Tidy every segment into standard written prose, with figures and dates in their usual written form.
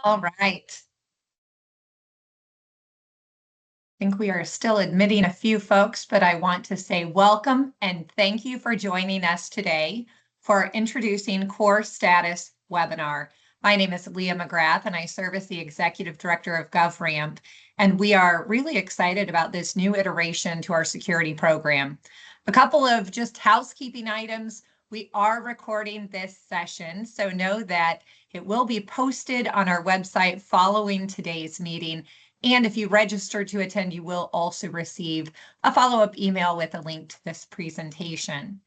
All right. I think we are still admitting a few folks, but I want to say welcome and thank you for joining us today for our Introducing Core Status webinar. My name is Leah McGrath and I serve as the Executive Director of GovRAMP, and we are really excited about this new iteration to our security program. A couple of just housekeeping items. We are recording this session, so know that it will be posted on our website following today's meeting. And if you register to attend, you will also receive a follow-up email with a link to this presentation.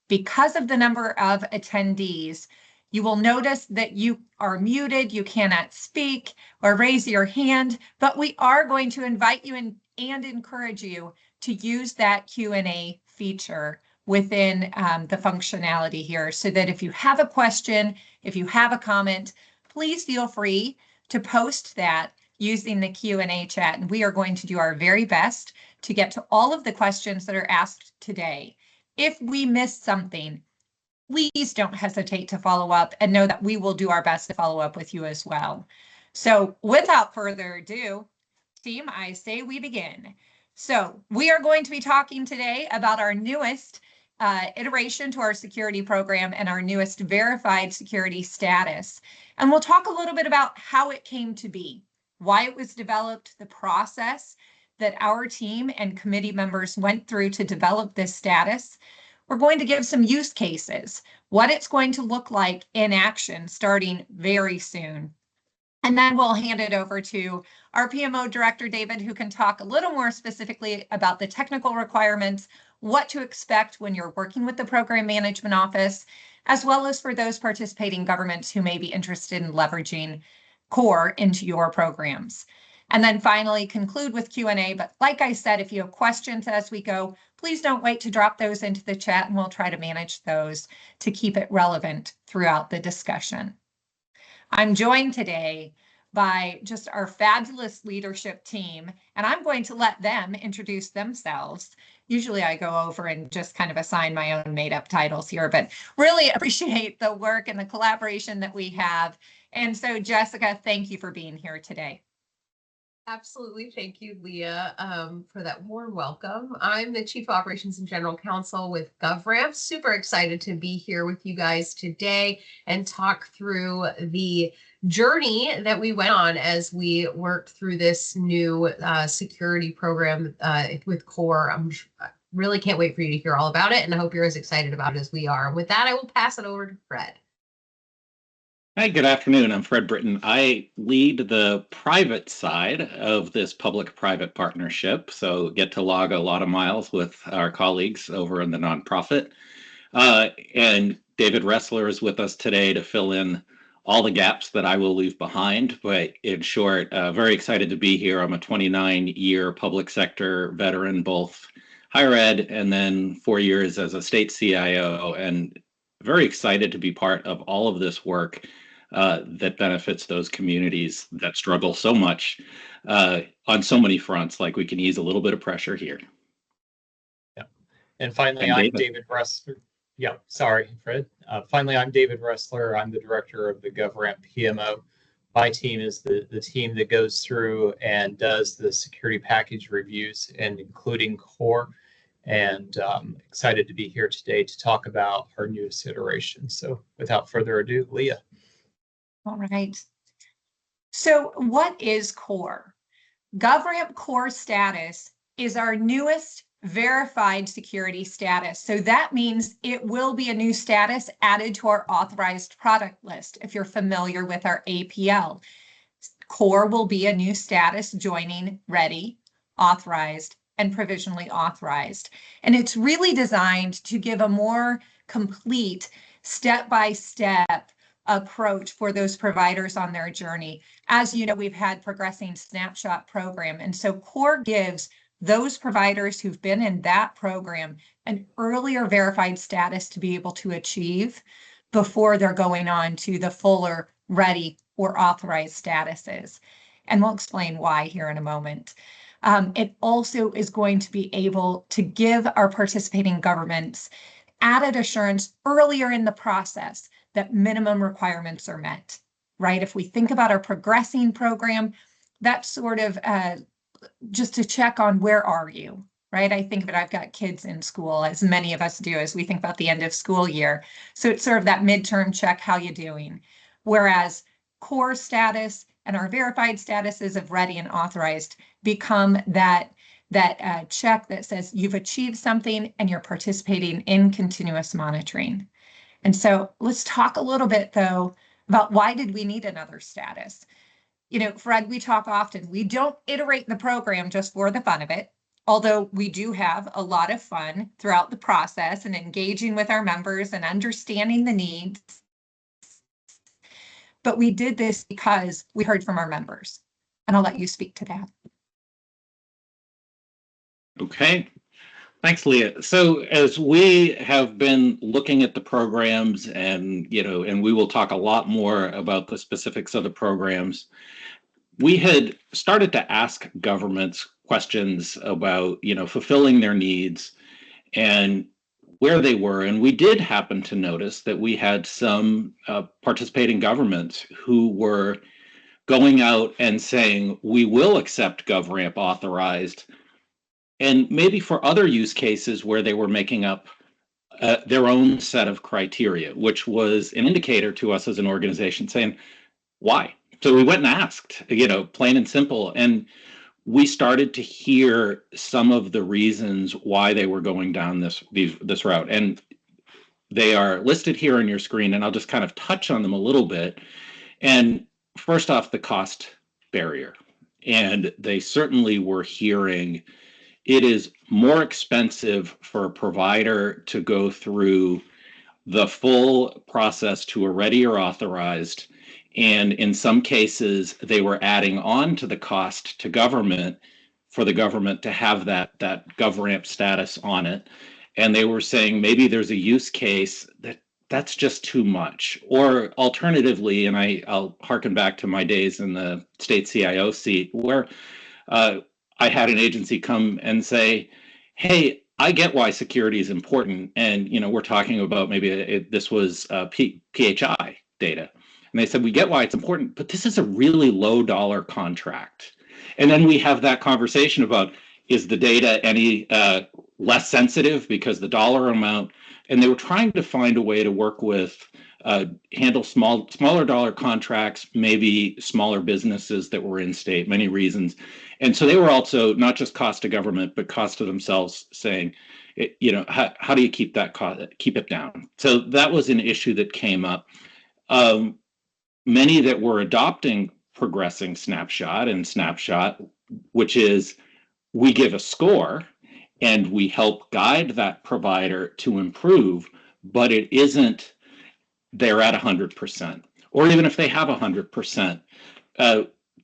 Because of the number of attendees, you will notice that you are muted, you cannot speak or raise your hand, but we are going to invite you and encourage you to use that Q&A feature within the functionality here, so that if you have a question, if you have a comment, please feel free to post that using the Q&A chat, and we are going to do our very best to get to all of the questions that are asked today. If we missed something, please don't hesitate to follow up, and know that we will do our best to follow up with you as well. So without further ado, team, I say we begin. So we are going to be talking today about our newest iteration to our security program and our newest verified security status. And we'll talk a little bit about how it came to be, why it was developed, the process that our team and committee members went through to develop this status. We're going to give some use cases, what it's going to look like in action starting very soon. And then we'll hand it over to our PMO director, David, who can talk a little more specifically about the technical requirements, what to expect when you're working with the Program Management Office, as well as for those participating governments who may be interested in leveraging Core into your programs. And then finally conclude with Q&A. But like I said, if you have questions as we go, please don't wait to drop those into the chat, and we'll try to manage those to keep it relevant throughout the discussion. I'm joined today by just our fabulous leadership team, and I'm going to let them introduce themselves. Usually I go over and just kind of assign my own made-up titles here, but really appreciate the work and the collaboration that we have. And so, Jessica, thank you for being here today. Absolutely. Thank you, Leah, for that warm welcome. I'm the Chief Operations and General Counsel with GovRAMP. Super excited to be here with you guys today and talk through the journey that we went on as we worked through this new security program with Core. I really can't wait for you to hear all about it, and I hope you're as excited about it as we are. And with that, I will pass it over to Fred. Hi, good afternoon. I'm Fred Britton. I lead the private side of this public-private partnership, so get to log a lot of miles with our colleagues over in the nonprofit. And David Ressler is with us today to fill in all the gaps that I will leave behind. But in short, very excited to be here. I'm a 29-year public sector veteran, both higher ed and then 4 years as a state CIO, and very excited to be part of all of this work that benefits those communities that struggle so much on so many fronts. Like, we can ease a little bit of pressure here. Yeah. And finally, I'm David Ressler. Yeah, sorry, Fred. Finally, I'm David Ressler. I'm the director of the GovRAMP PMO. My team is the team that goes through and does the security package reviews, and including Core. And excited to be here today to talk about our newest iteration. So without further ado, Leah. All right. So what is Core? GovRAMP Core status is our newest verified security status. So that means it will be a new status added to our authorized product list. If you're familiar with our APL, Core will be a new status joining ready, authorized, and provisionally authorized. And it's really designed to give a more complete step-by-step approach for those providers on their journey. As you know, we've had progressing snapshot program. And so Core gives those providers who've been in that program an earlier verified status to be able to achieve before they're going on to the fuller ready or authorized statuses. And we'll explain why here in a moment. It also is going to be able to give our participating governments added assurance earlier in the process that minimum requirements are met, right? If we think about our progressing program, that's sort of just to check on where are you, right? I think that I've got kids in school, as many of us do, as we think about the end of school year. So it's sort of that midterm check, how you doing? Whereas core status and our verified statuses of ready and authorized become that check that says you've achieved something and you're participating in continuous monitoring. And so let's talk a little bit, though, about why did we need another status? You know, Fred, we talk often, we don't iterate the program just for the fun of it, although we do have a lot of fun throughout the process and engaging with our members and understanding the needs. But we did this because we heard from our members. And I'll let you speak to that. Okay. Thanks, Leah. So as we have been looking at the programs and, and we will talk a lot more about the specifics of the programs, we had started to ask governments questions about, fulfilling their needs and where they were. And we did happen to notice that we had some participating governments who were going out and saying, we will accept GovRAMP authorized, and maybe for other use cases where they were making up their own set of criteria, which was an indicator to us as an organization saying, why? So we went and asked, plain and simple. And we started to hear some of the reasons why they were going down this route. And they are listed here on your screen, and I'll just kind of touch on them a little bit. And first off, the cost barrier. And they certainly were hearing it is more expensive for a provider to go through the full process to a ready or authorized. And in some cases, they were adding on to the cost to government for the government to have that GovRAMP status on it. And they were saying maybe there's a use case that's just too much. Or alternatively, and I'll harken back to my days in the state CIO seat, where I had an agency come and say, hey, I get why security is important. And, we're talking about maybe this was PHI data. And they said, we get why it's important, but this is a really low dollar contract. And then we have that conversation about, is the data any less sensitive because the dollar amount? And they were trying to find a way to work with, handle smaller dollar contracts, maybe smaller businesses that were in state, many reasons. And so they were also not just cost to government, but cost to themselves, saying, how do you keep that cost, keep it down? So that was an issue that came up. Many that were adopting progressing snapshot, which is we give a score and we help guide that provider to improve, but it isn't they're at 100%. Or even if they have 100%,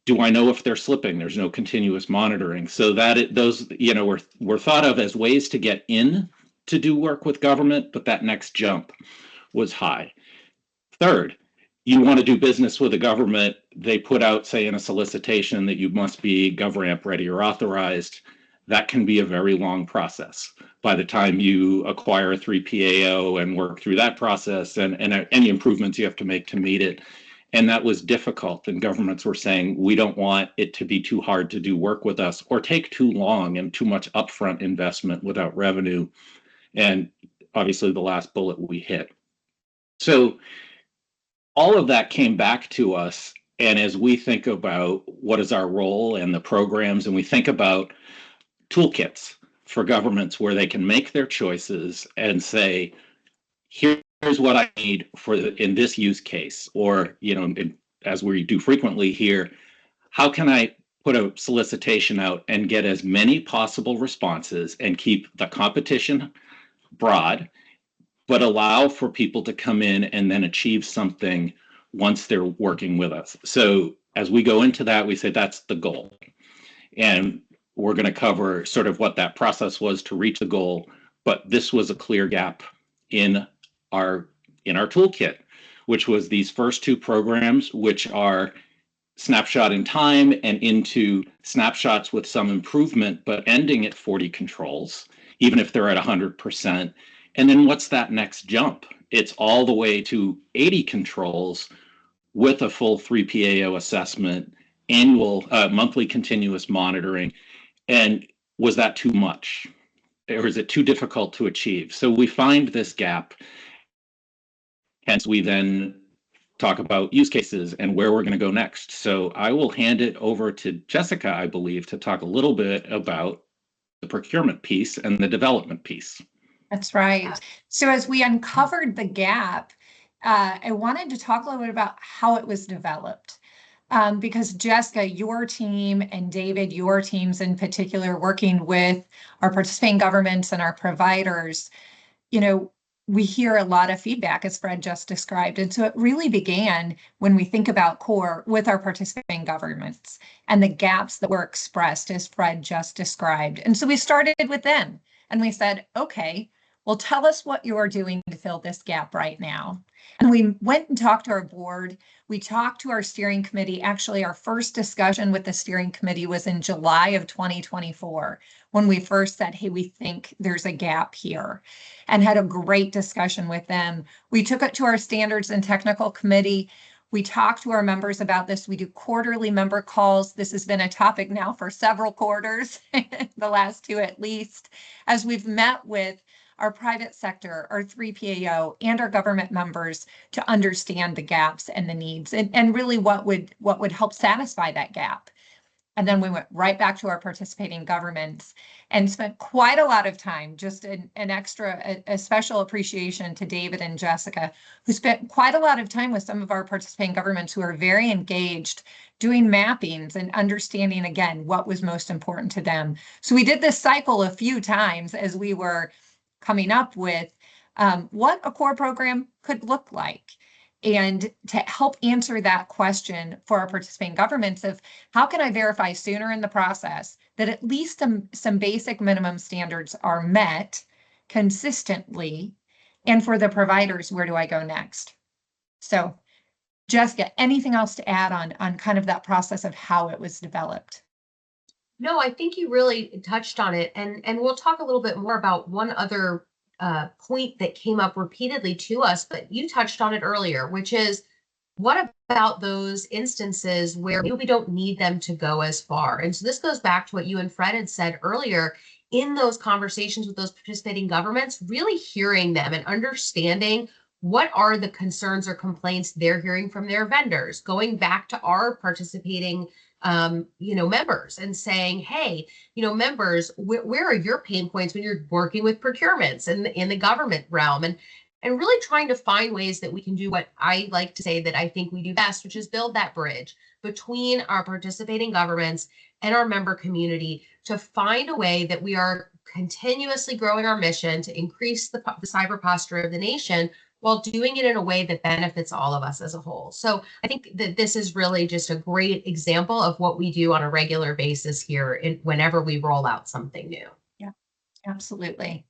do I know if they're slipping? There's no continuous monitoring. So that those were thought of as ways to get in to do work with government, but that next jump was high. Third, you want to do business with the government, they put out, say, in a solicitation that you must be GovRAMP ready or authorized. That can be a very long process. By the time you acquire a 3PAO and work through that process and any improvements you have to make to meet it. And that was difficult. And governments were saying, we don't want it to be too hard to do work with us or take too long and too much upfront investment without revenue. And obviously the last bullet we hit. So all of that came back to us. And as we think about what is our role and the programs, and we think about toolkits for governments where they can make their choices and say, here's what I need for in this use case, or as we do frequently here, how can I put a solicitation out and get as many possible responses and keep the competition broad, but allow for people to come in and then achieve something once they're working with us. So as we go into that, we say that's the goal. And we're going to cover sort of what that process was to reach the goal, but this was a clear gap in our toolkit, which was these first two programs, which are snapshot in time and into snapshots with some improvement, but ending at 40 controls, even if they're at 100%. And then what's that next jump? It's all the way to 80 controls with a full 3PAO assessment, annual, monthly continuous monitoring. And was that too much? Or is it too difficult to achieve? So we find this gap. Hence, we then talk about use cases and where we're going to go next. So I will hand it over to Jessica, I believe, to talk a little bit about the procurement piece and the development piece. That's right. So as we uncovered the gap, I wanted to talk a little bit about how it was developed. Because Jessica, your team, and David, your teams in particular, working with our participating governments and our providers, we hear a lot of feedback, as Fred just described. And so it really began, when we think about CORE, with our participating governments and the gaps that were expressed, as Fred just described. And so we started with them and we said, okay, well, tell us what you're doing to fill this gap right now. And we went and talked to our board. We talked to our steering committee. Actually, our first discussion with the steering committee was in July of 2024, when we first said, hey, we think there's a gap here, and had a great discussion with them. We took it to our standards and technical committee. We talked to our members about this. We do quarterly member calls. This has been a topic now for several quarters, the last two at least, as we've met with our private sector, our 3PAO, and our government members to understand the gaps and the needs, and really what would help satisfy that gap. And then we went right back to our participating governments and spent quite a lot of time, just a special appreciation to David and Jessica, who spent quite a lot of time with some of our participating governments who are very engaged, doing mappings and understanding, again, what was most important to them. So we did this cycle a few times as we were coming up with what a core program could look like. And to help answer that question for our participating governments of how can I verify sooner in the process that at least some basic minimum standards are met consistently, and for the providers, where do I go next? So Jessica, anything else to add on kind of that process of how it was developed? No, I think you really touched on it. And we'll talk a little bit more about one other point that came up repeatedly to us, but you touched on it earlier, which is, what about those instances where maybe we don't need them to go as far? And so this goes back to what you and Fred had said earlier. In those conversations with those participating governments, really hearing them and understanding what are the concerns or complaints they're hearing from their vendors, going back to our participating members and saying, hey, members, where are your pain points when you're working with procurements in the government realm? And really trying to find ways that we can do what I like to say that I think we do best, which is build that bridge between our participating governments and our member community to find a way that we are continuously growing our mission to increase the cyber posture of the nation, while doing it in a way that benefits all of us as a whole. So I think that this is really just a great example of what we do on a regular basis here whenever we roll out something new. Yeah, absolutely.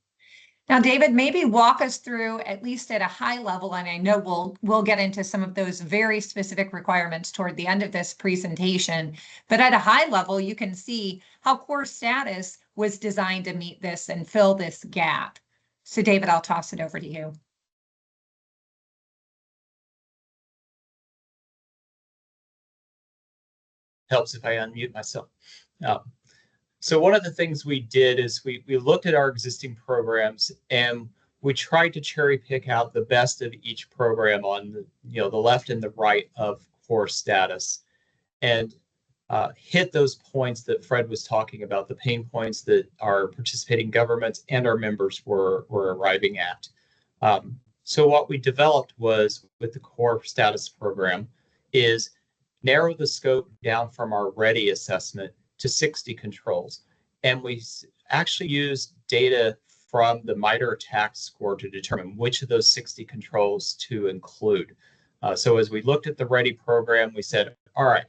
Now, David, maybe walk us through, at least at a high level, and I know we'll get into some of those very specific requirements toward the end of this presentation, but at a high level, you can see how core status was designed to meet this and fill this gap. So David, I'll toss it over to you. Helps if I unmute myself. So one of the things we did is we looked at our existing programs and we tried to cherry pick out the best of each program on the left and the right of core status, and hit those points that Fred was talking about, the pain points that our participating governments and our members were arriving at. So what we developed was, with the core status program, is narrow the scope down from our ready assessment to 60 controls. And we actually used data from the MITRE ATT&CK score to determine which of those 60 controls to include. So as we looked at the ready program, we said, all right,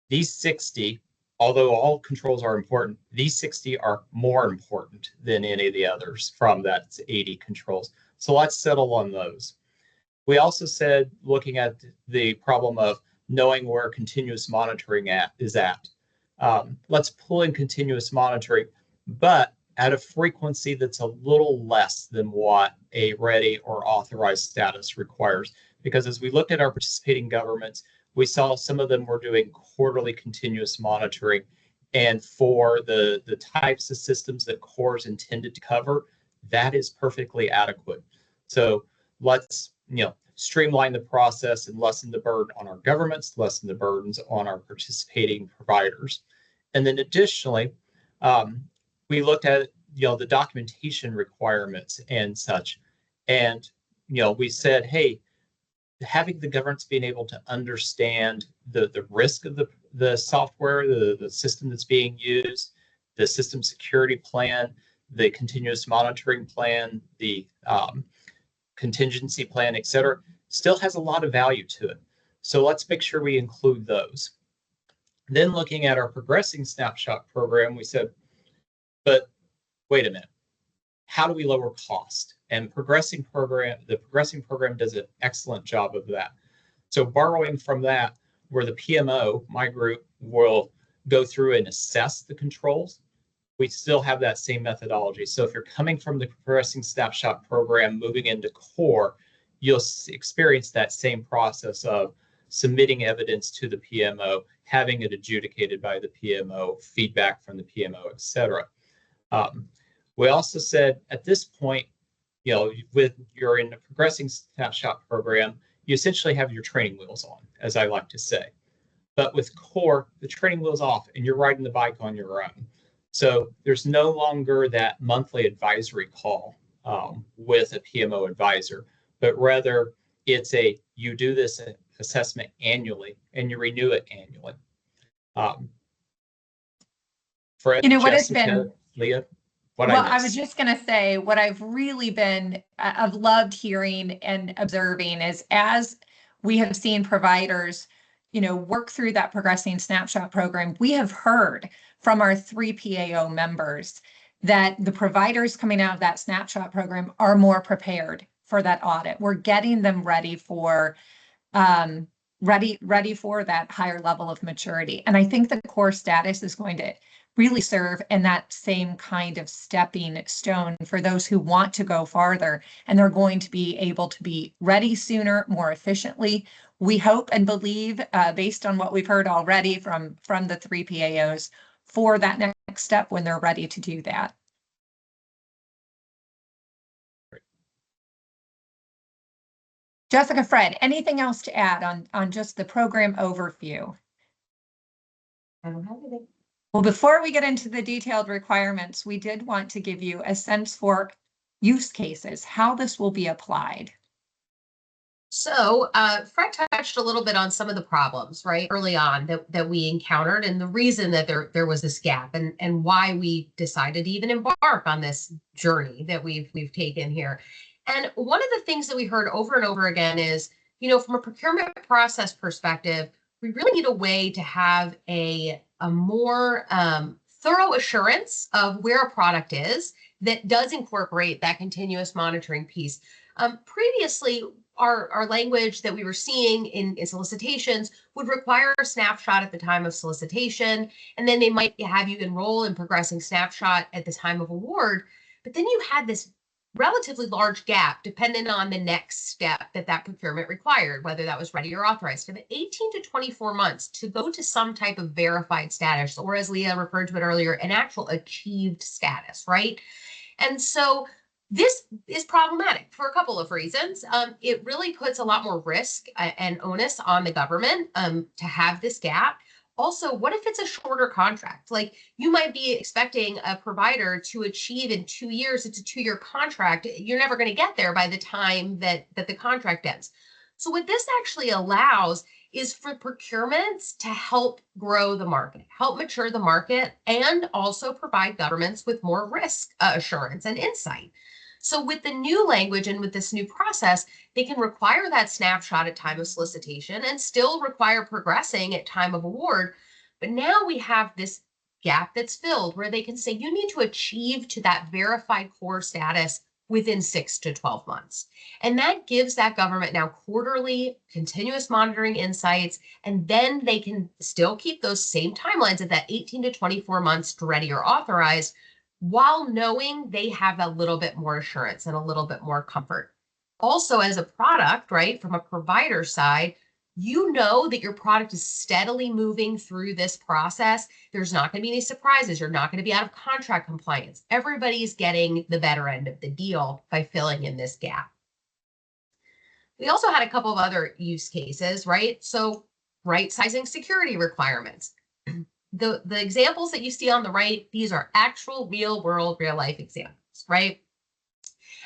these 60, although all controls are important, these 60 are more important than any of the others from that 80 controls. So let's settle on those. We also said, looking at the problem of knowing where continuous monitoring is at. Let's pull in continuous monitoring, but at a frequency that's a little less than what a ready or authorized status requires, because as we looked at our participating governments, we saw some of them were doing quarterly continuous monitoring. And for the types of systems that CORE is intended to cover, that is perfectly adequate. So let's streamline the process and lessen the burden on our governments, lessen the burdens on our participating providers. And then additionally, we looked at the documentation requirements and such. And we said, hey, having the governments being able to understand the risk of the software, the system that's being used, the system security plan, the continuous monitoring plan, the contingency plan, et cetera, still has a lot of value to it. So let's make sure we include those. Then looking at our progressing snapshot program, we said, but wait a minute, how do we lower cost? And the progressing program does an excellent job of that. So borrowing from that, where the PMO, my group, will go through and assess the controls, we still have that same methodology. So if you're coming from the progressing snapshot program, moving into CORE, you'll experience that same process of submitting evidence to the PMO, having it adjudicated by the PMO, feedback from the PMO, et cetera. We also said at this point, with you're in a progressing snapshot program, you essentially have your training wheels on, as I like to say. But with CORE, the training wheels off and you're riding the bike on your own. So there's no longer that monthly advisory call with a PMO advisor, but rather it's you do this assessment annually and you renew it annually. Fred, what has Jessica, been, Leah, I was just going to say, what I've loved hearing and observing is as we have seen providers, work through that progressing snapshot program, we have heard from our 3 PAO members that the providers coming out of that snapshot program are more prepared for that audit. We're getting them ready for that higher level of maturity. And I think the CORE status is going to really serve in that same kind of stepping stone for those who want to go farther, and they're going to be able to be ready sooner, more efficiently. We hope and believe, based on what we've heard already from the 3 PAOs, for that next step when they're ready to do that. Jessica, Fred, anything else to add on just the program overview? I don't have anything. Well, before we get into the detailed requirements, we did want to give you a sense for use cases, how this will be applied. So Fred touched a little bit on some of the problems, right, early on that we encountered, and the reason that there was this gap, and why we decided to even embark on this journey that we've taken here. And one of the things that we heard over and over again is, from a procurement process perspective, we really need a way to have a more thorough assurance of where a product is that does incorporate that continuous monitoring piece. Previously, our language that we were seeing in solicitations would require a snapshot at the time of solicitation, and then they might have you enroll in progressing snapshot at the time of award. But then you had this relatively large gap depending on the next step that procurement required, whether that was ready or authorized, of 18 to 24 months to go to some type of verified status, or as Leah referred to it earlier, an actual achieved status, right? And so this is problematic for a couple of reasons. It really puts a lot more risk and onus on the government to have this gap. Also, what if it's a shorter contract? Like, you might be expecting a provider to achieve in 2 years. It's a 2-year contract. You're never going to get there by the time that the contract ends. So what this actually allows is for procurements to help grow the market, help mature the market, and also provide governments with more risk assurance and insight. So with the new language and with this new process, they can require that snapshot at time of solicitation and still require progressing at time of award. But now we have this gap that's filled where they can say you need to achieve to that verified core status within 6 to 12 months. And that gives that government now quarterly continuous monitoring insights, and then they can still keep those same timelines of that 18 to 24 months to ready or authorized, while knowing they have a little bit more assurance and a little bit more comfort. Also, as a product, right, from a provider side, you know that your product is steadily moving through this process. There's not going to be any surprises. You're not going to be out of contract compliance. Everybody's getting the better end of the deal by filling in this gap. We also had a couple of other use cases, right? So right sizing security requirements. The examples that you see on the right, these are actual real world, real life examples, right?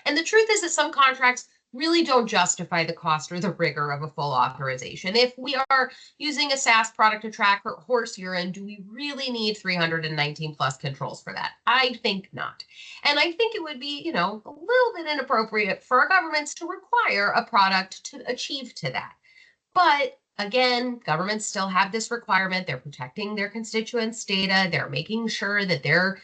And the truth is that some contracts really don't justify the cost or the rigor of a full authorization. If we are using a SaaS product to track horse urine, do we really need 319 plus controls for that? I think not. And I think it would be, a little bit inappropriate for our governments to require a product to achieve to that. But again, governments still have this requirement. They're protecting their constituents' data. They're making sure that their,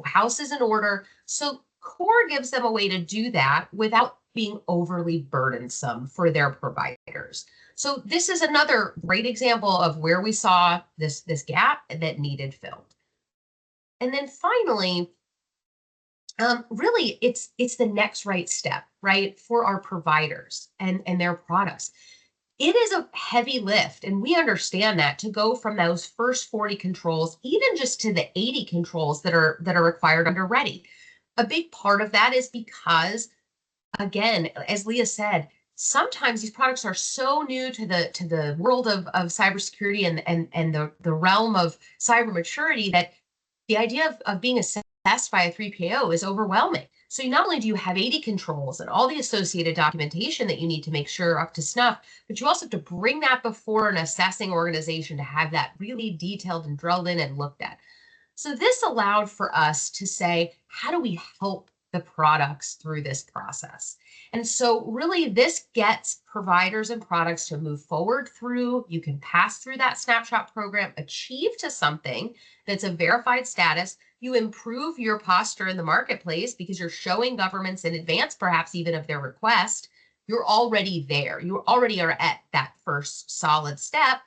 house is in order. So Core gives them a way to do that without being overly burdensome for their providers. So this is another great example of where we saw this gap that needed filled. And then finally, really, it's the next right step, right, for our providers and their products. It is a heavy lift, and we understand that, to go from those first 40 controls, even just to the 80 controls that are required under Ready. A big part of that is because, again, as Leah said, sometimes these products are so new to the world of cybersecurity and the realm of cyber maturity that the idea of being assessed by a 3PO is overwhelming. So not only do you have 80 controls and all the associated documentation that you need to make sure you're up to snuff, but you also have to bring that before an assessing organization to have that really detailed and drilled in and looked at. So this allowed for us to say, how do we help the products through this process? And so really this gets providers and products to move forward through. You can pass through that snapshot program, achieve to something that's a verified status. You improve your posture in the marketplace because you're showing governments in advance, perhaps even of their request. You're already there. You already are at that first solid step.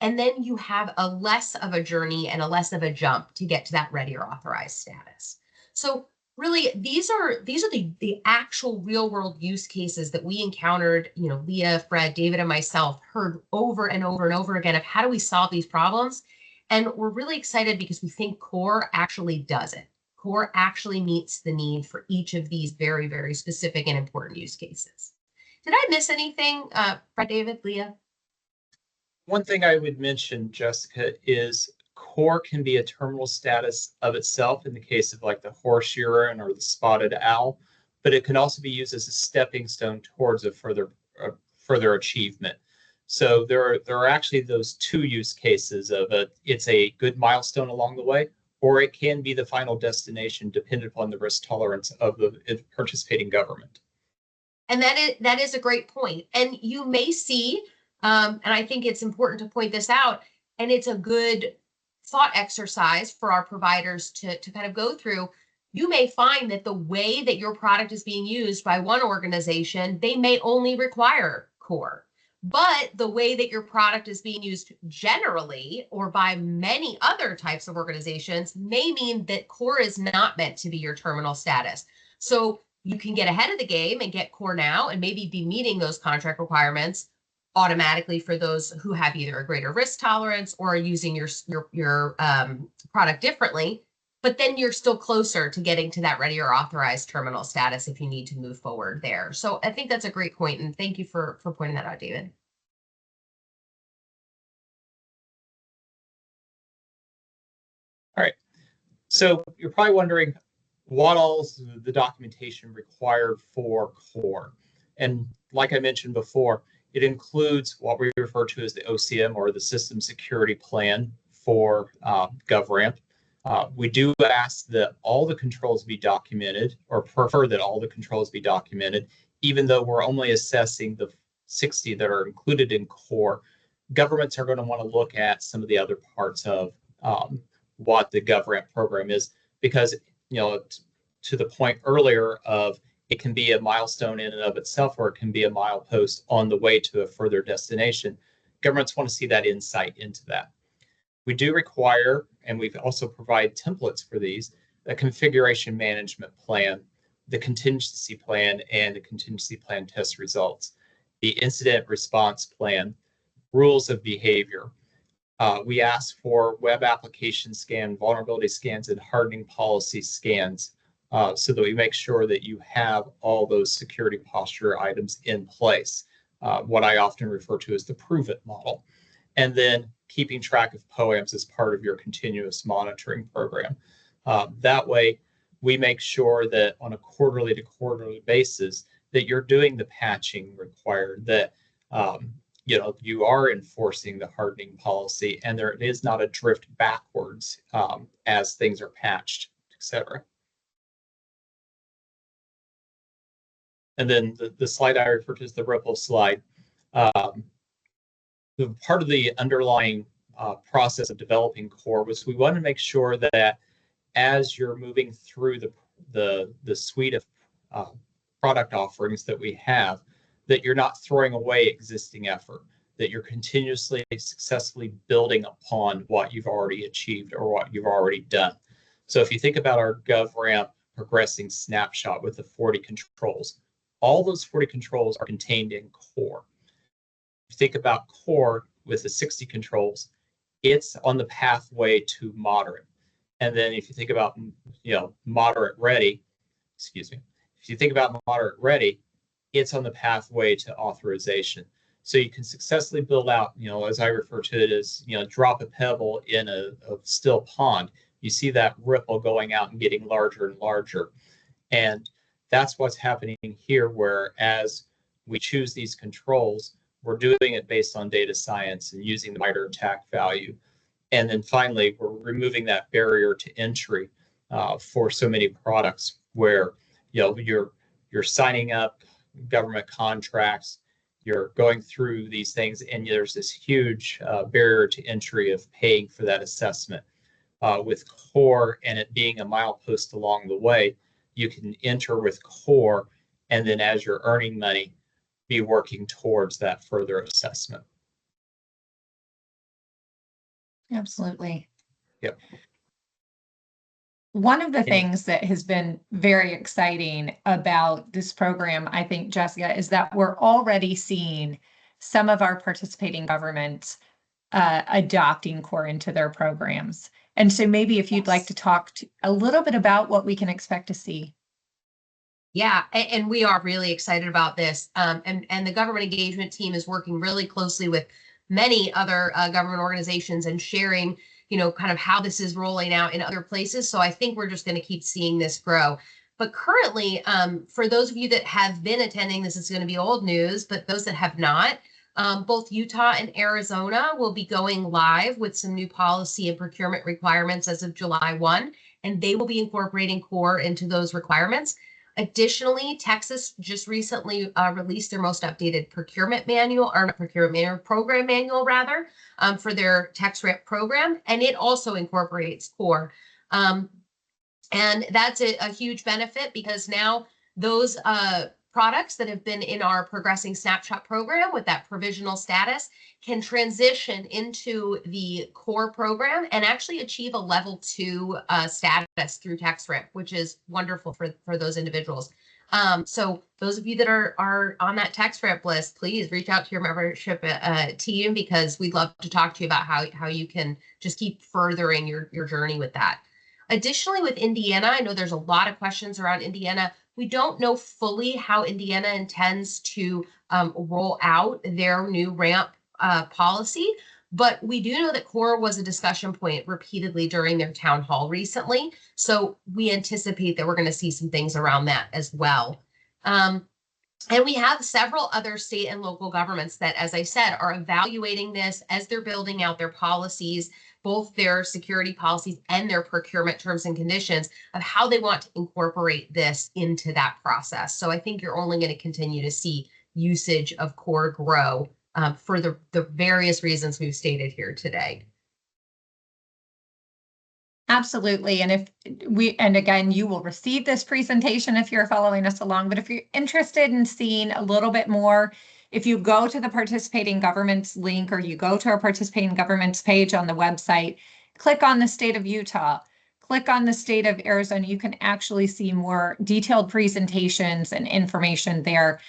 And then you have a less of a journey and a less of a jump to get to that ready or authorized status. So really, these are the actual real world use cases that we encountered, Leah, Fred, David, and myself heard over and over and over again of how do we solve these problems? And we're really excited because we think Core actually does it. Core actually meets the need for each of these very, very specific and important use cases. Did I miss anything, Fred, David, Leah? One thing I would mention, Jessica, is Core can be a terminal status of itself in the case of like the horse urine or the spotted owl, but it can also be used as a stepping stone towards a further achievement. So there are actually those two use cases of it's a good milestone along the way, or it can be the final destination dependent upon the risk tolerance of the participating government. And that is a great point. And you may see, and I think it's important to point this out, and it's a good thought exercise for our providers to kind of go through. You may find that the way that your product is being used by one organization, they may only require Core. But the way that your product is being used generally or by many other types of organizations may mean that Core is not meant to be your terminal status. So you can get ahead of the game and get Core now and maybe be meeting those contract requirements automatically for those who have either a greater risk tolerance or are using your product differently. But then you're still closer to getting to that ready or authorized terminal status if you need to move forward there. So I think that's a great point, and thank you for pointing that out, David. All right. So you're probably wondering what all is the documentation required for Core. And like I mentioned before, it includes what we refer to as the OCM, or the System Security Plan for GovRAMP. We do ask that all the controls be documented, or prefer that all the controls be documented, even though we're only assessing the 60 that are included in Core. Governments are going to want to look at some of the other parts of what the GovRAMP program is, because, to the point earlier of it can be a milestone in and of itself, or it can be a milepost on the way to a further destination. Governments want to see that insight into that. We do require, and we've also provide templates for these, a configuration management plan, the contingency plan and the contingency plan test results, the incident response plan, rules of behavior. We ask for web application scan, vulnerability scans, and hardening policy scans so that we make sure that you have all those security posture items in place, what I often refer to as the prove it model. And then keeping track of POAMs as part of your continuous monitoring program. That way, we make sure that on a quarterly to quarterly basis that you're doing the patching required, that you are enforcing the hardening policy, and there is not a drift backwards as things are patched, etc. And then the slide I refer to as the Ripple slide. The part of the underlying process of developing Core was we wanted to make sure that as you're moving through the suite of product offerings that we have, that you're not throwing away existing effort, that you're continuously successfully building upon what you've already achieved or what you've already done. So if you think about our GovRAMP progressing snapshot with the 40 controls, all those 40 controls are contained in Core. If you think about Core with the 60 controls, it's on the pathway to moderate. And then if you think about, moderate ready, if you think about moderate ready, it's on the pathway to authorization. So you can successfully build out, as I refer to it as, drop a pebble in a still pond. You see that ripple going out and getting larger and larger. And that's what's happening here, where as we choose these controls, we're doing it based on data science and using the MITRE attack value. And then finally, we're removing that barrier to entry for so many products where you're signing up government contracts, you're going through these things, and there's this huge barrier to entry of paying for that assessment. With Core and it being a milepost along the way, you can enter with Core, and then as you're earning money, be working towards that further assessment. Absolutely. Yep. One of the things that has been very exciting about this program, I think, Jessica, is that we're already seeing some of our participating governments adopting Core into their programs. And so maybe if you'd like to talk a little bit about what we can expect to see. Yeah, and we are really excited about this. And the government engagement team is working really closely with many other government organizations and sharing, kind of how this is rolling out in other places. So I think we're just going to keep seeing this grow. But currently, for those of you that have been attending, this is going to be old news, but those that have not, both Utah and Arizona will be going live with some new policy and procurement requirements as of July 1, and they will be incorporating Core into those requirements. Additionally, Texas just recently released their most updated procurement manual, or not procurement manual, program manual rather, for their TexRAMP program, and it also incorporates Core. And that's a huge benefit, because now those products that have been in our progressing snapshot program with that provisional status can transition into the Core program and actually achieve a level 2 status through TexRAMP, which is wonderful for those individuals. So those of you that are on that TexRAMP list, please reach out to your membership team, because we'd love to talk to you about how you can just keep furthering your journey with that. Additionally, with Indiana, I know there's a lot of questions around Indiana. We don't know fully how Indiana intends to roll out their new RAMP policy, but we do know that Core was a discussion point repeatedly during their town hall recently. So we anticipate that we're going to see some things around that as well. And we have several other state and local governments that, as I said, are evaluating this as they're building out their policies, both their security policies and their procurement terms and conditions, of how they want to incorporate this into that process. So I think you're only going to continue to see usage of Core grow for the various reasons we've stated here today. Absolutely. And again, you will receive this presentation if you're following us along, but if you're interested in seeing a little bit more, if you go to the participating governments link, or you go to our participating governments page on the website, click on the state of Utah, click on the state of Arizona, you can actually see more detailed presentations and information there.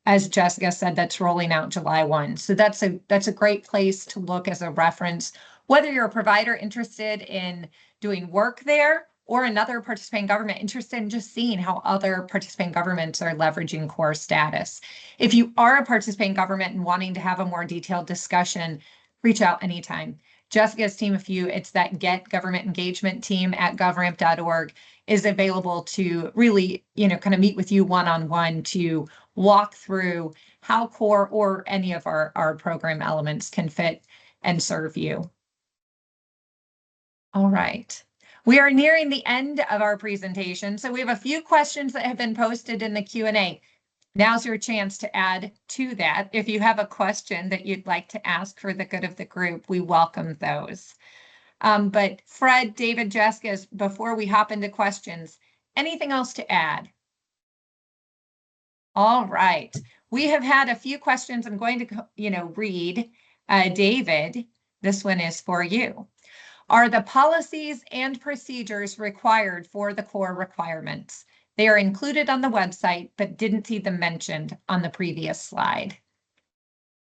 As Jessica said, that's rolling out July 1. So that's a great place to look as a reference, whether you're a provider interested in doing work there or another participating government interested in just seeing how other participating governments are leveraging core status. If you are a participating government and wanting to have a more detailed discussion, reach out anytime. Jessica's team, it's that Get Government Engagement team at govramp.org is available to really, kind of meet with you one-on-one to walk through how core or any of our program elements can fit and serve you. All right. We are nearing the end of our presentation, so we have a few questions that have been posted in the Q&A. Now's your chance to add to that. If you have a question that you'd like to ask for the good of the group, we welcome those. But Fred, David, Jessica, before we hop into questions, anything else to add? All right. We have had a few questions. I'm going to, read. David, this one is for you. Are the policies and procedures required for the core requirements? They are included on the website, but didn't see them mentioned on the previous slide.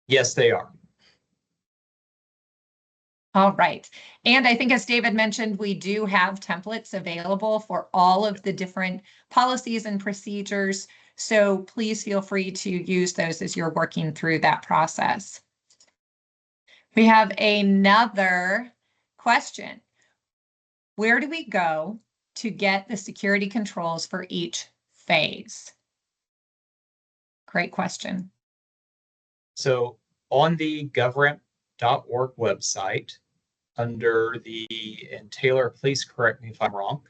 Yes, they are. All right. And I think as David mentioned, we do have templates available for all of the different policies and procedures. So please feel free to use those as you're working through that process. We have another question. Where do we go to get the security controls for each phase? Great question. So on the govramp.org website, under and Taylor, please correct me if I'm wrong,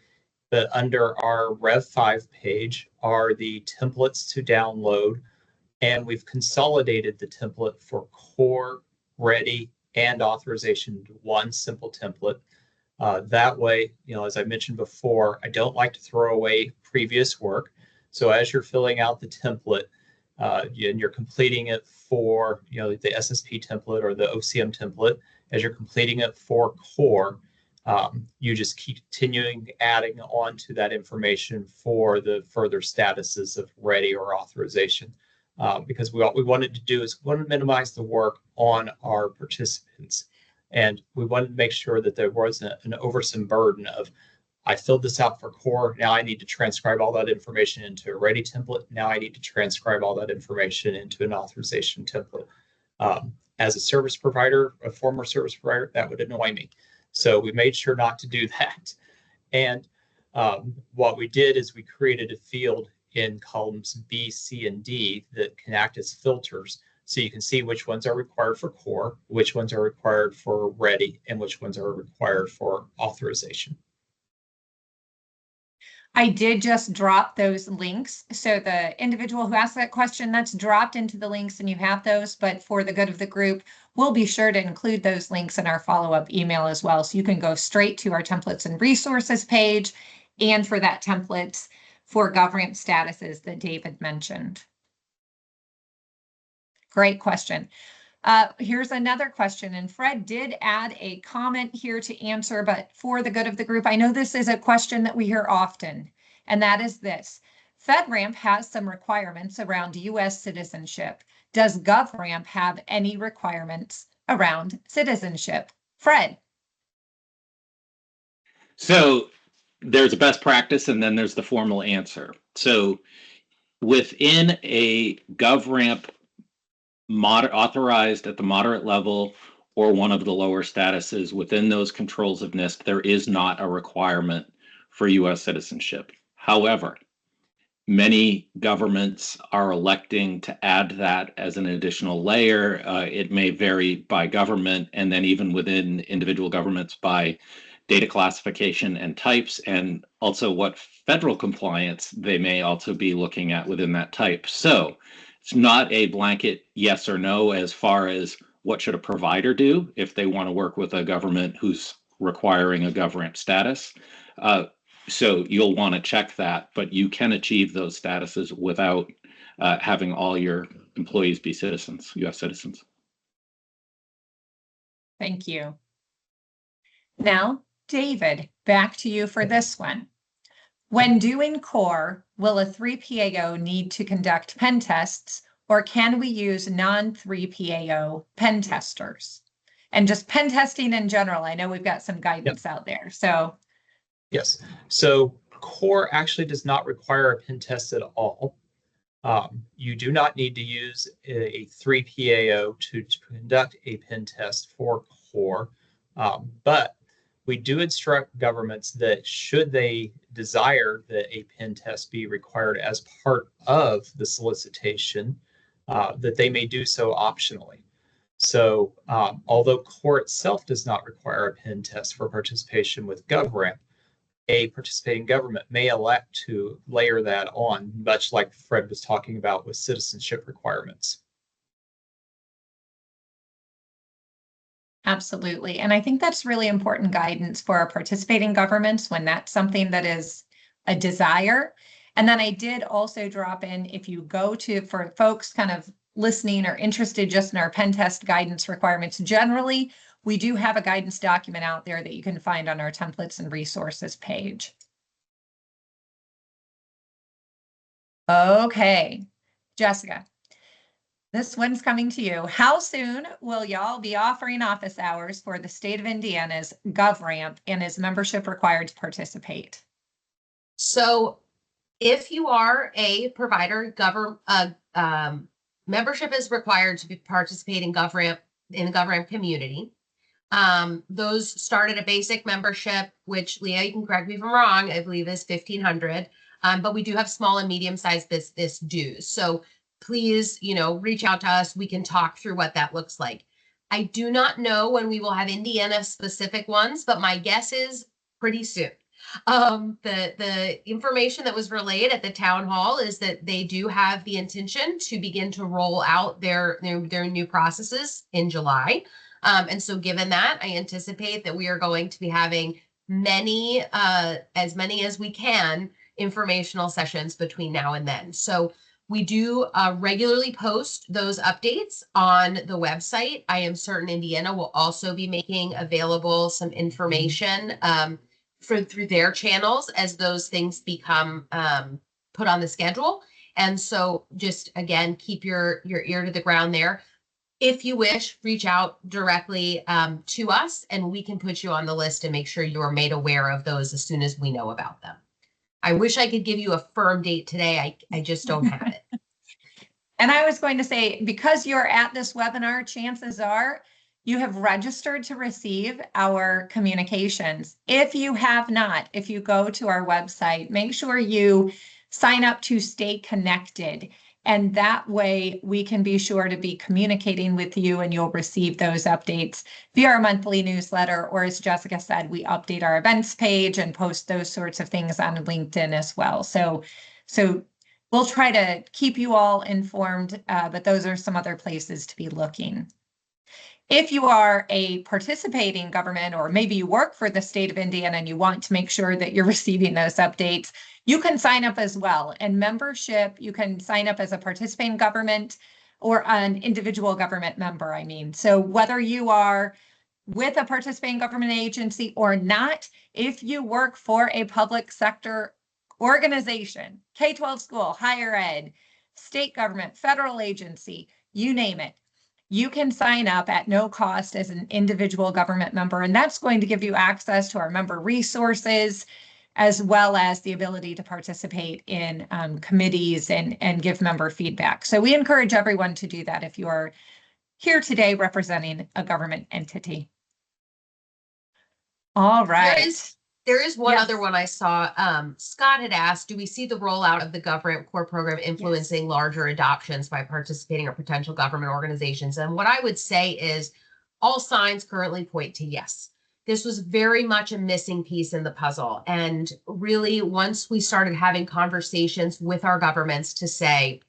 but under our Rev 5 page are the templates to download, and we've consolidated the template for core, ready, and authorization into one simple template. That way, as I mentioned before, I don't like to throw away previous work. So as you're filling out the template and you're completing it for, the SSP template or the OCM template, as you're completing it for core, you just keep continuing adding on to that information for the further statuses of ready or authorization. Because what we wanted to do is we wanted to minimize the work on our participants. And we wanted to make sure that there wasn't an oversome burden of, I filled this out for core, now I need to transcribe all that information into a ready template. Now I need to transcribe all that information into an authorization template. As a service provider, a former service provider, that would annoy me. So we made sure not to do that. And what we did is we created a field in columns B, C, and D that can act as filters. So you can see which ones are required for core, which ones are required for ready, and which ones are required for authorization. I did just drop those links. So the individual who asked that question, that's dropped into the links and you have those. But for the good of the group, we'll be sure to include those links in our follow-up email as well. So you can go straight to our templates and resources page and for that templates for GovRAMP statuses that David mentioned. Great question. Here's another question, and Fred did add a comment here to answer, but for the good of the group, I know this is a question that we hear often, and that is this. FedRAMP has some requirements around U.S. citizenship. Does GovRAMP have any requirements around citizenship? Fred. So there's a best practice and then there's the formal answer. So within a GovRAMP authorized at the moderate level or one of the lower statuses within those controls of NIST, there is not a requirement for U.S. citizenship. However, many governments are electing to add that as an additional layer. It may vary by government and then even within individual governments by data classification and types, and also what federal compliance they may also be looking at within that type. So it's not a blanket yes or no as far as what should a provider do if they want to work with a government who's requiring a GovRAMP status. So you'll want to check that, but you can achieve those statuses without having all your employees be citizens, U.S. citizens. Thank you. Now David, back to you for this one. When doing core, will a 3PAO need to conduct pen tests, or can we use non-3PAO pen testers? And just pen testing in general, I know we've got some guidance out there. So yes, so core actually does not require a pen test at all. You do not need to use a 3PAO to conduct a pen test for core, but we do instruct governments that should they desire that a pen test be required as part of the solicitation, that they may do so optionally. So although core itself does not require a pen test for participation with GovRAMP, a participating government may elect to layer that on, much like Fred was talking about with citizenship requirements. absolutely. And I think that's really important guidance for our participating governments when that's something that is a desire. And then I did also drop in, if you go to, for folks kind of listening or interested just in our pen test guidance requirements, generally, we do have a guidance document out there that you can find on our templates and resources page. Okay, Jessica, this one's coming to you. How soon will y'all be offering office hours for the state of Indiana's GovRAMP, and is membership required to participate? So if you are a provider, membership is required to participate in GovRAMP, in the GovRAMP community. Those start at a basic membership, which, Leah, you can correct me if I'm wrong, I believe is $1,500. But we do have small and medium-sized business dues. So please, reach out to us. We can talk through what that looks like. I do not know when we will have Indiana specific ones, but my guess is pretty soon. The information that was relayed at the town hall is that they do have the intention to begin to roll out their new processes in July. And so given that, I anticipate that we are going to be having as many as we can, informational sessions between now and then. So we do regularly post those updates on the website. I am certain Indiana will also be making available some information through their channels as those things become put on the schedule. And so just, again, keep your ear to the ground there. If you wish, reach out directly to us, and we can put you on the list and make sure you are made aware of those as soon as we know about them. I wish I could give you a firm date today. I just don't have it. And I was going to say, because you're at this webinar, chances are you have registered to receive our communications. If you have not, if you go to our website, make sure you sign up to stay connected. And that way we can be sure to be communicating with you, and you'll receive those updates via our monthly newsletter, or as Jessica said, we update our events page and post those sorts of things on LinkedIn as well. So we'll try to keep you all informed, but those are some other places to be looking. If you are a participating government, or maybe you work for the state of Indiana and you want to make sure that you're receiving those updates, you can sign up as well. And membership, you can sign up as a participating government or an individual government member, I mean. So whether you are with a participating government agency or not, if you work for a public sector organization, K-12 school, higher ed, state government, federal agency, you name it, you can sign up at no cost as an individual government member, and that's going to give you access to our member resources, as well as the ability to participate in committees and give member feedback. So we encourage everyone to do that if you are here today representing a government entity. All right. There is one Yes. other one I saw. Scott had asked, do we see the rollout of the GovRAMP Core program influencing larger adoptions by participating or potential government organizations? And what I would say is all signs currently point to yes. This was very much a missing piece in the puzzle. And really, once we started having conversations with our governments to say,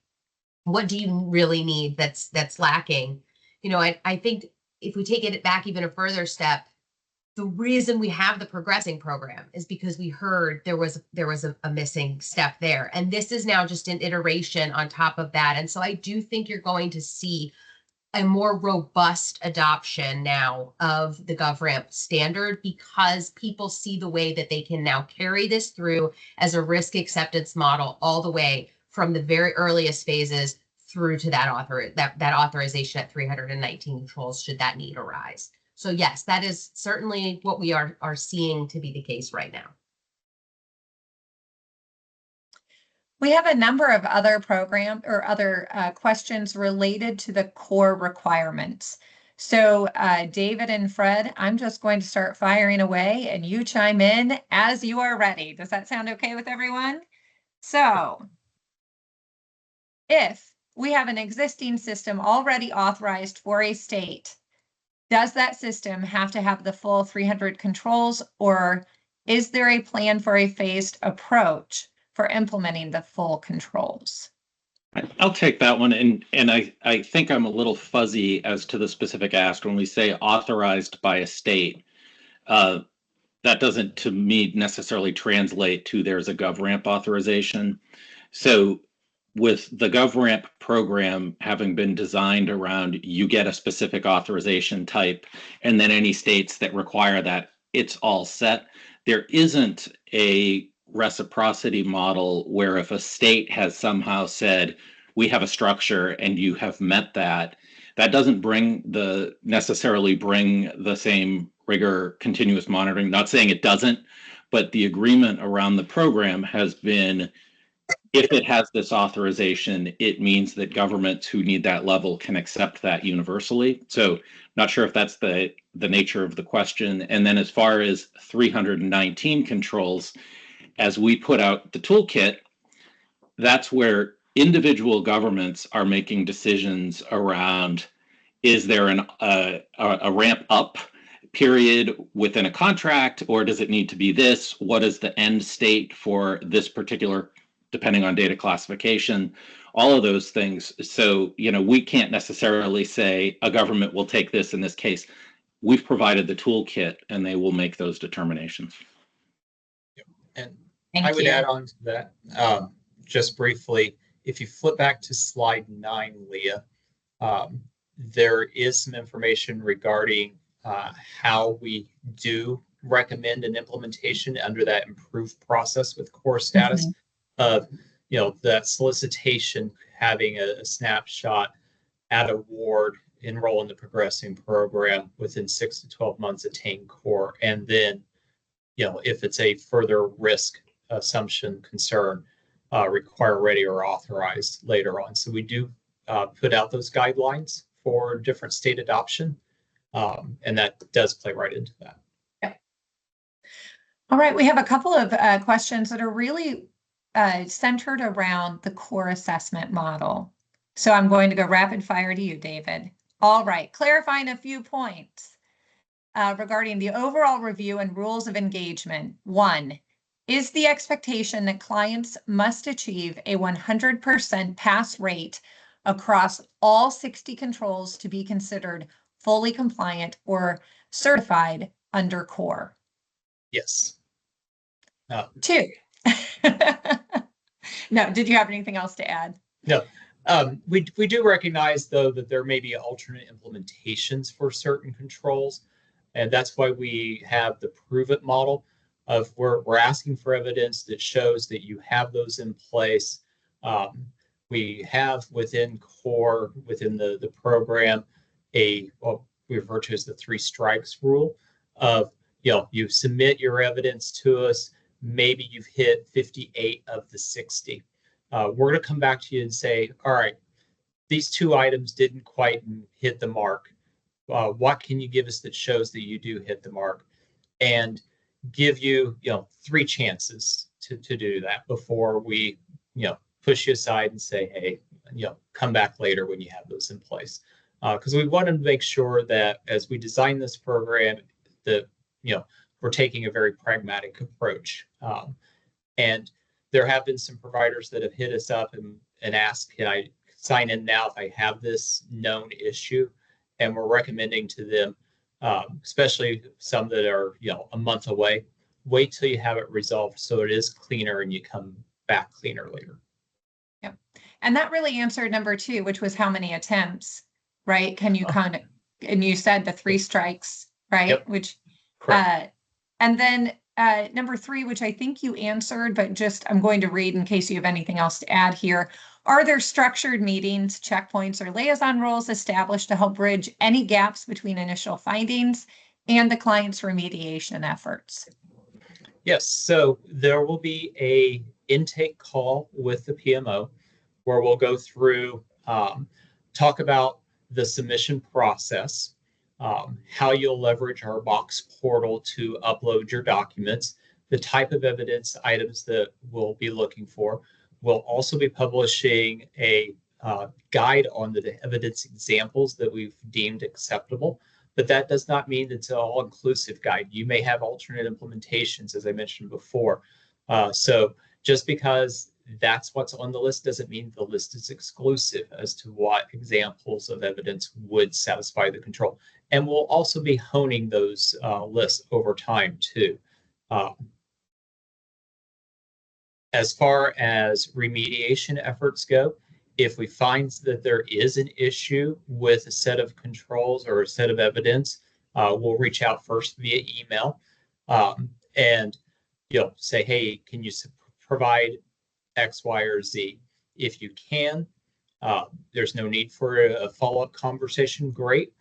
what do you really need that's lacking? I think if we take it back even a further step, the reason we have the progressing program is because we heard there was a missing step there. And this is now just an iteration on top of that. And so I do think you're going to see a more robust adoption now of the GovRAMP standard, because people see the way that they can now carry this through as a risk acceptance model all the way from the very earliest phases through to that authorization at 319 controls should that need arise. So yes, that is certainly what we are seeing to be the case right now. We have a number of other questions related to the core requirements. So David and Fred, I'm just going to start firing away and you chime in as you are ready. Does that sound okay with everyone? So if we have an existing system already authorized for a state, does that system have to have the full 300 controls, or is there a plan for a phased approach for implementing the full controls? I'll take that one. And I think I'm a little fuzzy as to the specific ask. When we say authorized by a state, that doesn't to me necessarily translate to there's a GovRAMP authorization. So with the GovRAMP program having been designed around you get a specific authorization type, and then any states that require that, it's all set. There isn't a reciprocity model where if a state has somehow said, we have a structure and you have met that, that doesn't necessarily bring the same rigor, continuous monitoring. Not saying it doesn't, but the agreement around the program has been, if it has this authorization, it means that governments who need that level can accept that universally. So not sure if that's the nature of the question. And then as far as 319 controls, as we put out the toolkit, that's where individual governments are making decisions around, is there a ramp up period within a contract, or does it need to be this? What is the end state for this particular, depending on data classification, all of those things. So, we can't necessarily say a government will take this in this case. We've provided the toolkit and they will make those determinations. And I would add on to that, just briefly, if you flip back to slide 9, Leah, there is some information regarding how we do recommend an implementation under that improved process with core status of, that solicitation, having a snapshot at award, enroll in the progressing program within 6 to 12 months, attain core, and then, if it's a further risk assumption concern, require ready or authorized later on. So we do put out those guidelines for different state adoption, and that does play right into that. Yeah. All right, we have a couple of questions that are really centered around the core assessment model. So I'm going to go rapid fire to you, David. All right, clarifying a few points regarding the overall review and rules of engagement. 1, is the expectation that clients must achieve a 100% pass rate across all 60 controls to be considered fully compliant or certified under core? Yes. 2. No, did you have anything else to add? No. We do recognize, though, that there may be alternate implementations for certain controls, and that's why we have the prove it model of we're asking for evidence that shows that you have those in place. We have within core, within the program, what we refer to as the 3 strikes rule of, you submit your evidence to us, maybe you've hit 58 of the 60. We're going to come back to you and say, all right, these 2 items didn't quite hit the mark. What can you give us that shows that you do hit the mark? And give you, 3 chances to do that before we, push you aside and say, hey, come back later when you have those in place. Because we want to make sure that as we design this program, that, we're taking a very pragmatic approach. And there have been some providers that have hit us up and asked, can I sign in now if I have this known issue? And we're recommending to them, especially some that are, a month away, wait till you have it resolved so it is cleaner and you come back cleaner later. Yep. And that really answered number 2, which was how many attempts right? Can you kind of, and you said the 3 strikes, right? Yep. Which, Correct. and then number 3, which I think you answered, but just I'm going to read in case you have anything else to add here. Are there structured meetings, checkpoints, or liaison roles established to help bridge any gaps between initial findings and the client's remediation efforts? Yes, so there will be a intake call with the PMO where we'll go through, talk about the submission process, how you'll leverage our box portal to upload your documents, the type of evidence items that we'll be looking for. We'll also be publishing a guide on the evidence examples that we've deemed acceptable. But that does not mean it's an all-inclusive guide. You may have alternate implementations, as I mentioned before. So just because that's what's on the list doesn't mean the list is exclusive as to what examples of evidence would satisfy the control. And we'll also be honing those lists over time too. As far as remediation efforts go, if we find that there is an issue with a set of controls or a set of evidence, we'll reach out first via email and say, hey, can you provide X, Y, or Z? If you can, there's no need for a follow-up conversation. Great.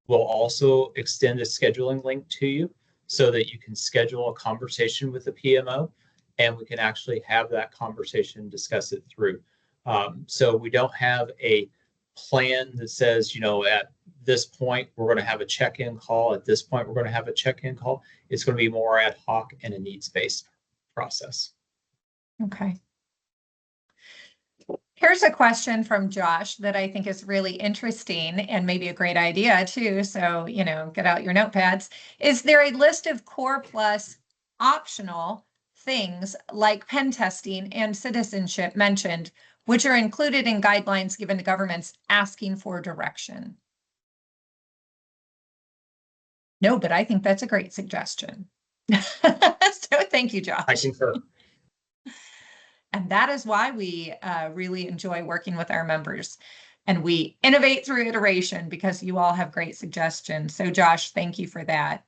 We'll also extend a scheduling link to you so that you can schedule a conversation with the PMO and we can actually have that conversation and discuss it through. So we don't have a plan that says, at this point, we're going to have a check-in call. At this point, we're going to have a check-in call. It's going to be more ad hoc and a needs-based process. Okay. Here's a question from Josh that I think is really interesting and maybe a great idea too. So, get out your notepads. Is there a list of Core Plus optional things like pen testing and citizenship mentioned, which are included in guidelines given to governments asking for direction? No, but I think that's a great suggestion. So thank you, Josh. I concur. And that is why we really enjoy working with our members. And we innovate through iteration because you all have great suggestions. So Josh, thank you for that.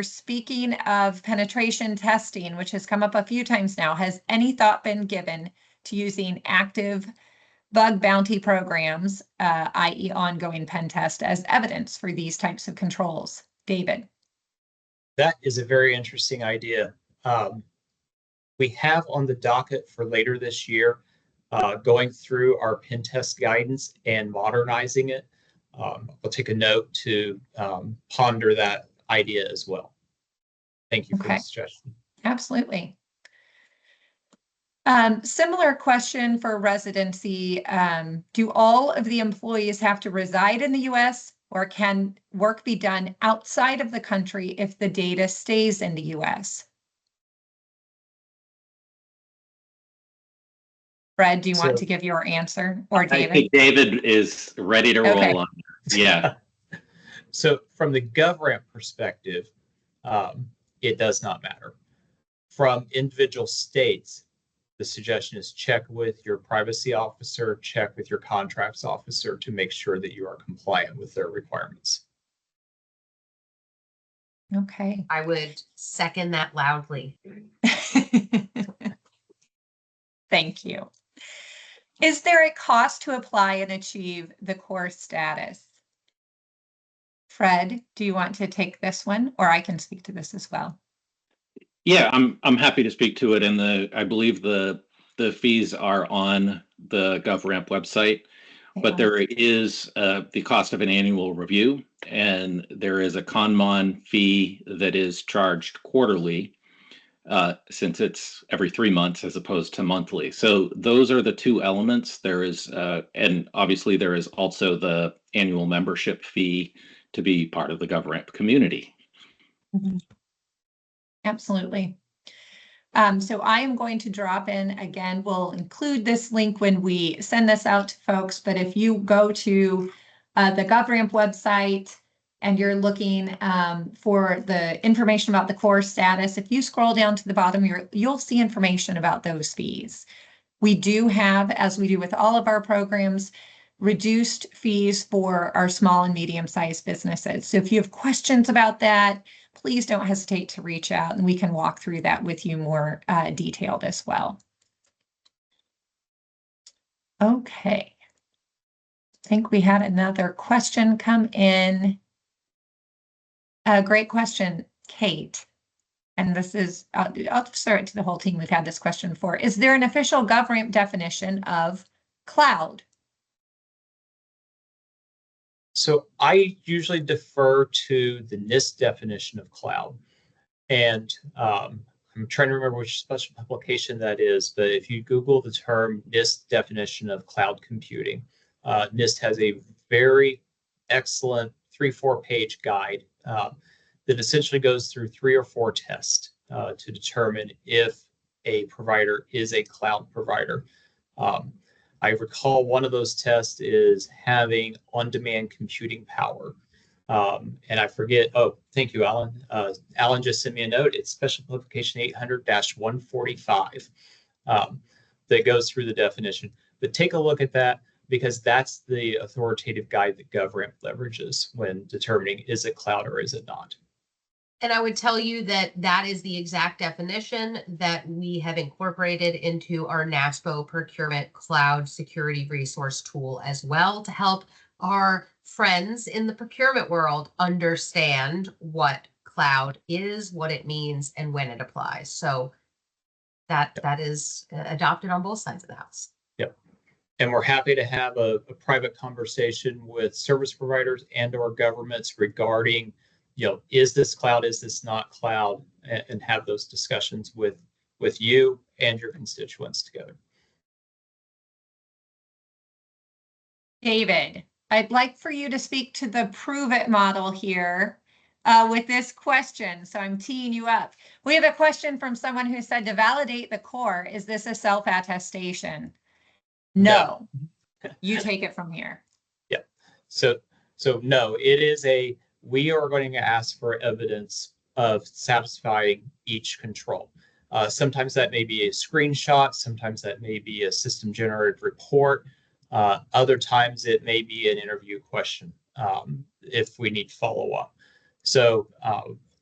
Speaking of penetration testing, which has come up a few times now, has any thought been given to using active bug bounty programs, i.e. ongoing pen test, as evidence for these types of controls? David. That is a very interesting idea. We have on the docket for later this year, going through our pen test guidance and modernizing it. I'll take a note to ponder that idea as well. Thank you for the suggestion. Absolutely. Similar question for residency. Do all of the employees have to reside in the U.S. or can work be done outside of the country if the data stays in the U.S.? Fred, do you want to give your answer, or David? I think David is ready to roll on. Yeah. So from the GovRAMP perspective, it does not matter. From individual states, the suggestion is check with your privacy officer, check with your contracts officer to make sure that you are compliant with their requirements. Okay. I would second that loudly. Thank you. Is there a cost to apply and achieve the core status? Fred, do you want to take this one, or I can speak to this as well? Yeah, I'm happy to speak to it. And I believe the fees are on the GovRAMP website, but there is the cost of an annual review, and there is a ConMon fee that is charged quarterly, since it's every 3 months as opposed to monthly. So those are the two elements. There is, and obviously there is also the annual membership fee to be part of the GovRAMP community. Mm-hmm. Absolutely. So I am going to drop in again. We'll include this link when we send this out to folks, but if you go to the GovRAMP website and you're looking for the information about the core status, if you scroll down to the bottom, you'll see information about those fees. We do have, as we do with all of our programs, reduced fees for our small and medium-sized businesses. So if you have questions about that, please don't hesitate to reach out and we can walk through that with you more detailed as well. Okay. I think we had another question come in. Great question, Kate. And this is, I'll just throw it to the whole team. We've had this question before. Is there an official GovRAMP definition of cloud? So I usually defer to the NIST definition of cloud. And I'm trying to remember which special publication that is, but if you Google the term NIST definition of cloud computing, NIST has a very excellent 3-4 page guide that essentially goes through 3 or 4 tests to determine if a provider is a cloud provider. I recall one of those tests is having on-demand computing power. And I forget, oh, thank you, Alan. Alan just sent me a note. It's special publication 800-145 that goes through the definition. But take a look at that because that's the authoritative guide that GovRAMP leverages when determining is it cloud or is it not. And I would tell you that that is the exact definition that we have incorporated into our NASPO Procurement Cloud Security Resource Tool as well to help our friends in the procurement world understand what cloud is, what it means, and when it applies. So that is adopted on both sides of the house. Yep. And we're happy to have a private conversation with service providers and or governments regarding, is this cloud, is this not cloud, and have those discussions with you and your constituents together. David, I'd like for you to speak to the prove it model here with this question. So I'm teeing you up. We have a question from someone who said to validate the core, is this a self-attestation? No. You take it from here. Yeah. So no, it is we are going to ask for evidence of satisfying each control. Sometimes that may be a screenshot. Sometimes that may be a system generated report. Other times it may be an interview question if we need follow-up. So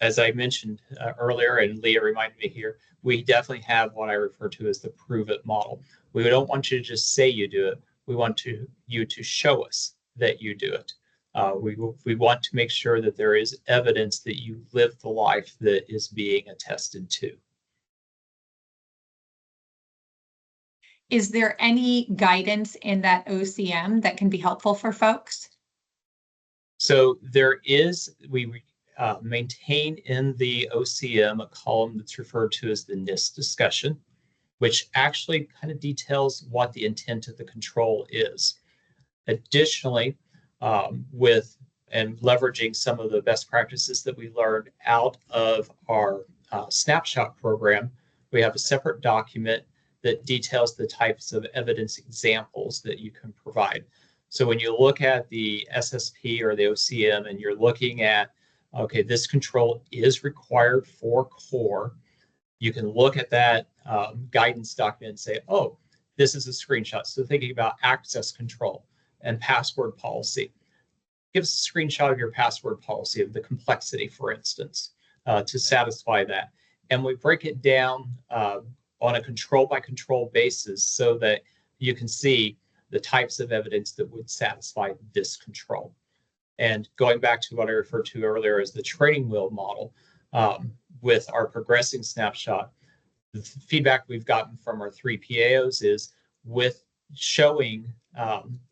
as I mentioned earlier, and Leah reminded me here, we definitely have what I refer to as the prove it model. We don't want you to just say you do it. We want you to show us that you do it. We want to make sure that there is evidence that you live the life that is being attested to. Is there any guidance in that OCM that can be helpful for folks? So there is, we maintain in the OCM a column that's referred to as the NIST discussion, which actually kind of details what the intent of the control is. Additionally, with and leveraging some of the best practices that we learned out of our snapshot program, we have a separate document that details the types of evidence examples that you can provide. So when you look at the SSP or the OCM and you're looking at, okay, this control is required for core, you can look at that guidance document and say, oh, this is a screenshot. So thinking about access control and password policy. Give us a screenshot of your password policy of the complexity, for instance, to satisfy that. And we break it down on a control by control basis so that you can see the types of evidence that would satisfy this control. And going back to what I referred to earlier as the training wheel model, with our progressing snapshot, the feedback we've gotten from our 3 PAOs is with showing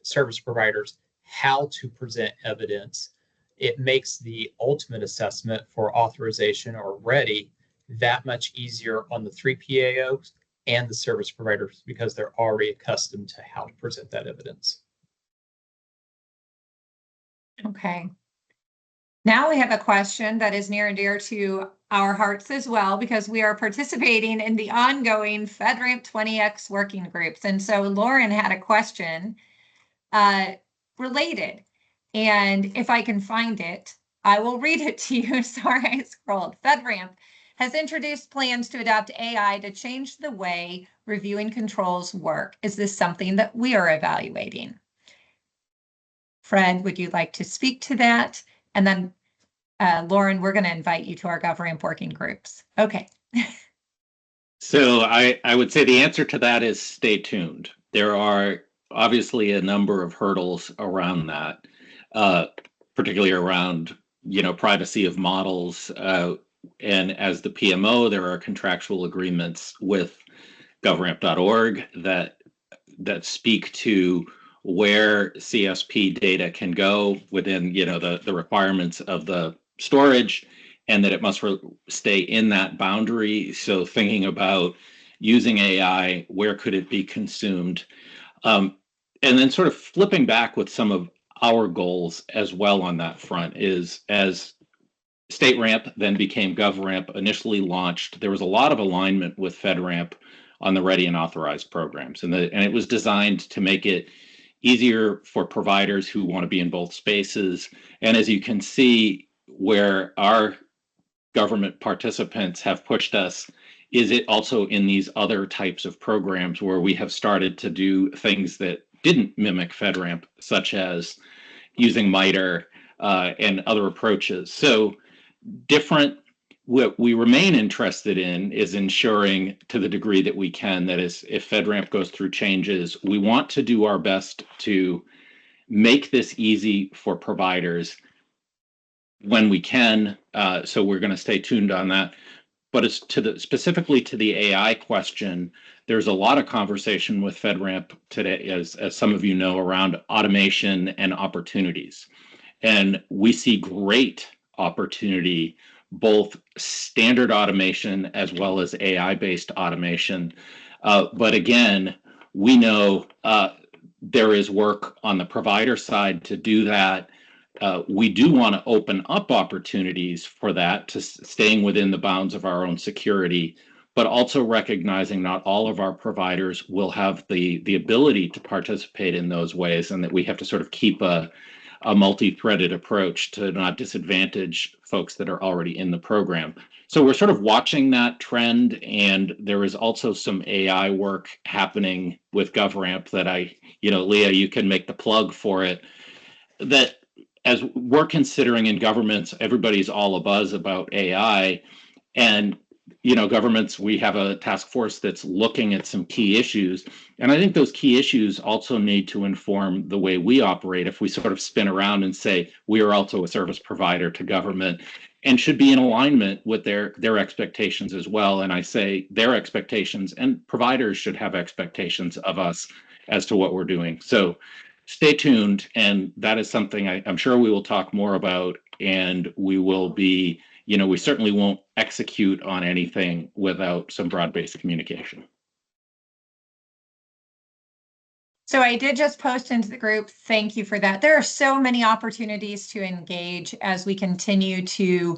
service providers how to present evidence, it makes the ultimate assessment for authorization or ready that much easier on the 3 PAOs and the service providers because they're already accustomed to how to present that evidence. Okay. Now we have a question that is near and dear to our hearts as well, because we are participating in the ongoing FedRAMP 20X working groups. And so Lauren had a question related. And if I can find it, I will read it to you. Sorry, I scrolled. FedRAMP has introduced plans to adopt AI to change the way reviewing controls work. Is this something that we are evaluating? Fred, would you like to speak to that? And then Lauren, we're going to invite you to our GovRAMP working groups. Okay. So I would say the answer to that is stay tuned. There are obviously a number of hurdles around that, particularly around privacy of models. And as the PMO, there are contractual agreements with GovRAMP.org that speak to where CSP data can go within the requirements of the storage, and that it must stay in that boundary. So thinking about using AI, where could it be consumed? And then sort of flipping back with some of our goals as well on that front is, as StateRAMP then became GovRAMP, initially launched, there was a lot of alignment with FedRAMP on the ready and authorized programs. And it was designed to make it easier for providers who want to be in both spaces. And as you can see, where our government participants have pushed us, is it also in these other types of programs where we have started to do things that didn't mimic FedRAMP, such as using MITRE and other approaches. So what we remain interested in is ensuring, to the degree that we can, that is, if FedRAMP goes through changes, we want to do our best to make this easy for providers when we can. So we're going to stay tuned on that. But as to specifically to the AI question, there's a lot of conversation with FedRAMP today, as some of you know, around automation and opportunities. And we see great opportunity, both standard automation as well as AI-based automation. But again, we know there is work on the provider side to do that. We do want to open up opportunities for that, to staying within the bounds of our own security, but also recognizing not all of our providers will have the ability to participate in those ways, and that we have to sort of keep a multi-threaded approach to not disadvantage folks that are already in the program. So we're sort of watching that trend, and there is also some AI work happening with GovRAMP that Leah, you can make the plug for it, that as we're considering in governments, everybody's all abuzz about AI, and governments, we have a task force that's looking at some key issues. And I think those key issues also need to inform the way we operate. If we sort of spin around and say we are also a service provider to government, and should be in alignment with their expectations as well. And I say their expectations, and providers should have expectations of us as to what we're doing. So stay tuned. And that is something I'm sure we will talk more about, and we will be, we certainly won't execute on anything without some broad-based communication. So I did just post into the group. Thank you for that. There are so many opportunities to engage as we continue to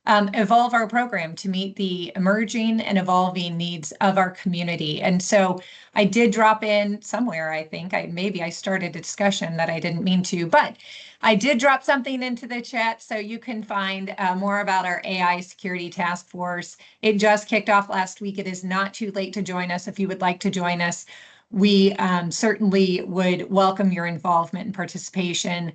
evolve our program to meet the emerging and evolving needs of our community. And so I did drop in somewhere, I think, maybe I started a discussion that I didn't mean to, but I did drop something into the chat so you can find more about our AI Security Task Force. It just kicked off last week. It is not too late to join us if you would like to join us. We certainly would welcome your involvement and participation.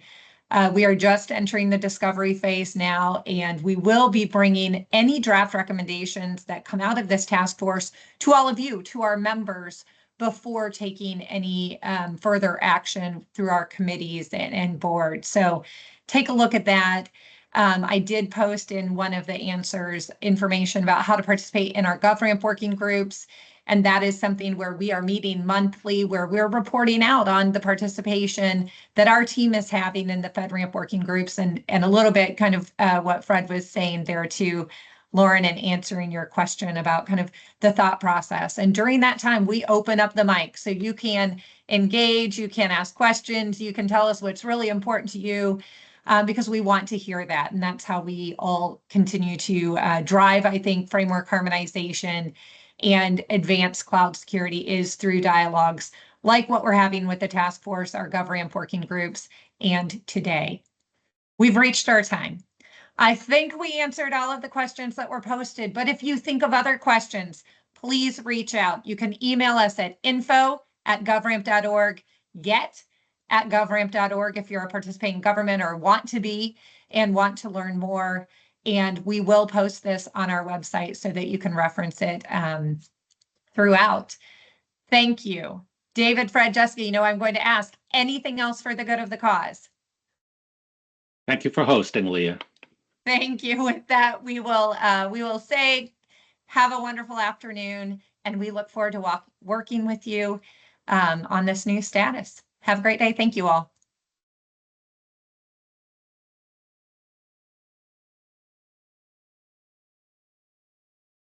We are just entering the discovery phase now, and we will be bringing any draft recommendations that come out of this task force to all of you, to our members, before taking any further action through our committees and board. So take a look at that. I did post in one of the answers information about how to participate in our GovRAMP working groups. And that is something where we are meeting monthly, where we're reporting out on the participation that our team is having in the FedRAMP working groups, and a little bit kind of what Fred was saying there too, Lauren, and answering your question about kind of the thought process. And during that time, we open up the mic so you can engage, you can ask questions, you can tell us what's really important to you, because we want to hear that. And that's how we all continue to drive, I think, framework harmonization and advanced cloud security, is through dialogues like what we're having with the task force, our GovRAMP working groups, and today. We've reached our time. I think we answered all of the questions that were posted, but if you think of other questions, please reach out. You can email us at info@govramp.org, at govramp.org if you're a participating government or want to be and want to learn more. And we will post this on our website so that you can reference it throughout. Thank you. David, Fred, Jessica, I'm going to ask anything else for the good of the cause. Thank you for hosting, Leah. Thank you. With that, we will say have a wonderful afternoon, and we look forward to working with you on this new status. Have a great day. Thank you all.